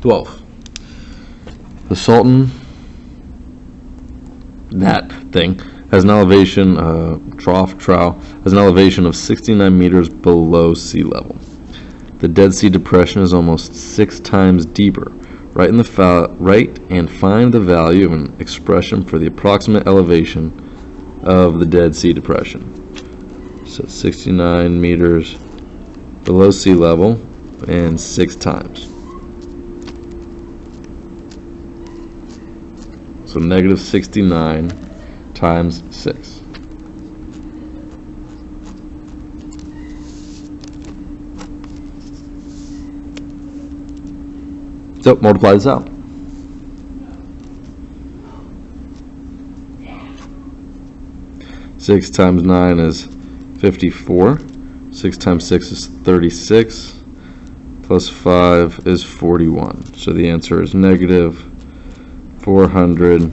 12. The Sultan, that thing, has an elevation, trough, has an elevation of 69 meters below sea level. The Dead Sea Depression is almost 6 times deeper. Write and find the value of an expression for the approximate elevation of the Dead Sea Depression. So 69 meters below sea level and 6 times. So negative 69 times 6. So multiply this out. Six times 9 is 54. 6 times 6 is 36. Plus 5 is 41. So the answer is negative 414.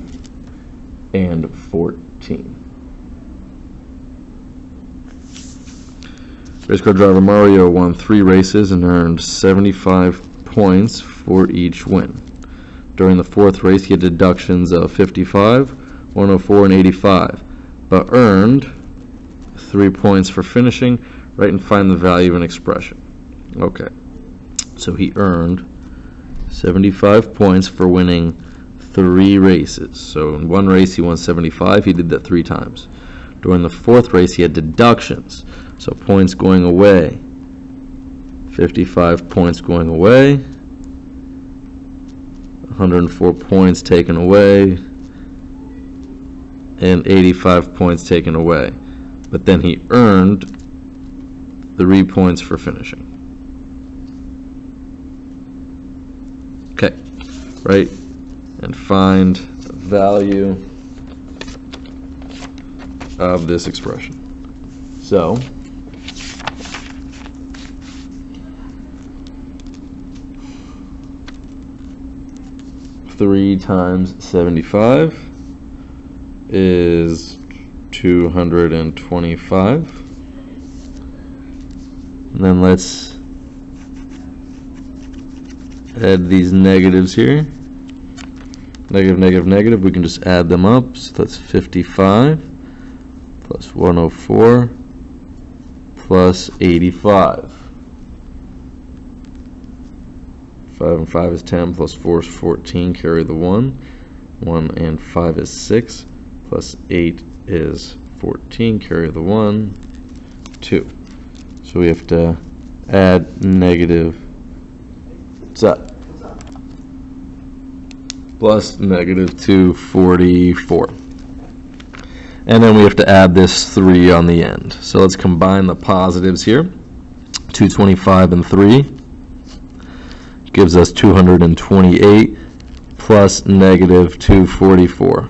Race car driver Mario won 3 races and earned 75 points for each win. During the 4th race, he had deductions of 55, 104, and 85, but earned 3 points for finishing. Write and find the value of an expression. Okay, so he earned 75 points for winning 3 races. So in 1 race he won 75. He did that 3 times. During the 4th race he had deductions, so points going away. 55 points going away, 104 points taken away, and 85 points taken away. But then he earned 3 points for finishing. Okay, right, and find the value of this expression. So three times 75 is 225. And then let's add these negatives here. Negative, negative, negative. We can just add them up. So that's 55 plus 104 plus 85. 5 and 5 is 10, plus 4 is 14, carry the 1. 1 and 5 is 6, plus 8 is 14, carry the 1, 2. So we have to add negative, what's that? Plus negative 244. And then we have to add this 3 on the end. So let's combine the positives here. 225 and 3 gives us 228 plus negative 244.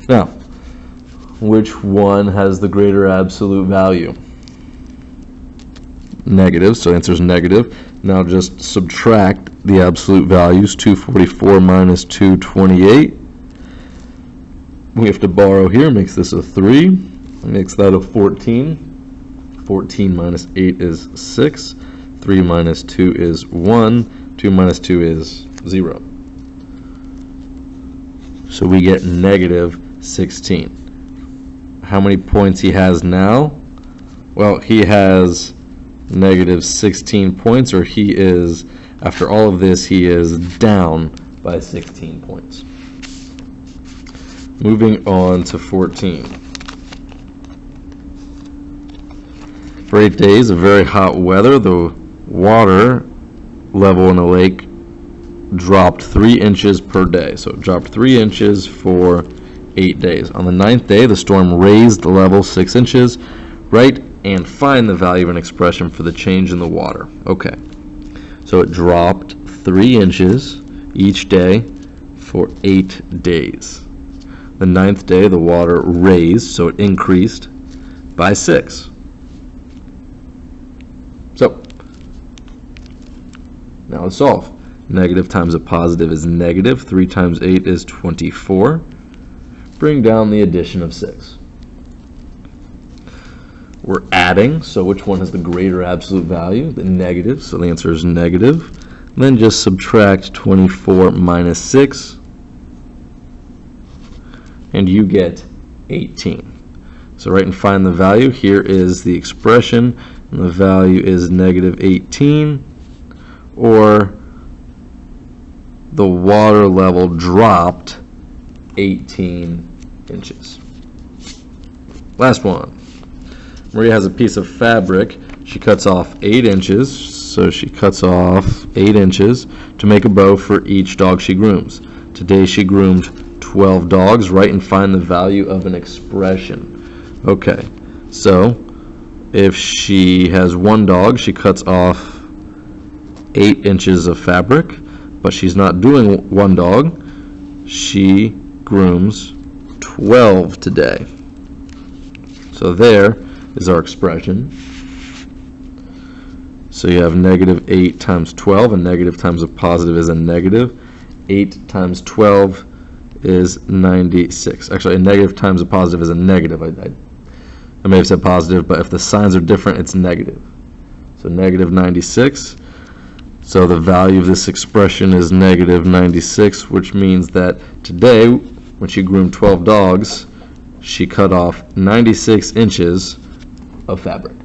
Now, which one has the greater absolute value? Negative, so the answer is negative. Now just subtract the absolute values. 244 minus 228. We have to borrow here, makes this a 3. Makes that a 14. 14 minus 8 is 6. 3 minus 2 is 1. 2 minus 2 is 0. So we get negative 16. How many points he has now? Well, he has negative 16 points, or he is, after all of this, he is down by 16 points. Moving on to 14. For 8 days of very hot weather, the water level in the lake dropped 3 inches per day. So it dropped 3 inches for 8 days. On the 9th day, the storm raised the level 6 inches. Write and find the value of an expression for the change in the water. Okay, so it dropped 3 inches each day for 8 days. The 9th day, the water raised, so it increased by 6. So now let's solve. Negative times a positive is negative. 3 times 8 is 24. Bring down the addition of 6. We're adding, so which one has the greater absolute value? The negative, so the answer is negative. then just subtract 24 minus 6, and you get 18. So write and find the value. Here is the expression, and the value is negative 18, or the water level dropped 18 inches. Last one. Maria has a piece of fabric. She cuts off 8 inches, so she cuts off 8 inches to make a bow for each dog she grooms. Today she groomed 12 dogs. Write and find the value of an expression. Okay, so if she has 1 dog, she cuts off 8 inches of fabric, but she's not doing 1 dog. She grooms 12 today. So there is our expression. So you have negative 8 times 12, and negative times a positive is a negative. 8 times 12 is 96. Actually, a negative times a positive is a negative. I may have said positive, but if the signs are different, it's negative. So negative 96. So the value of this expression is negative 96, which means that today, when she groomed 12 dogs, she cut off 96 inches of fabric.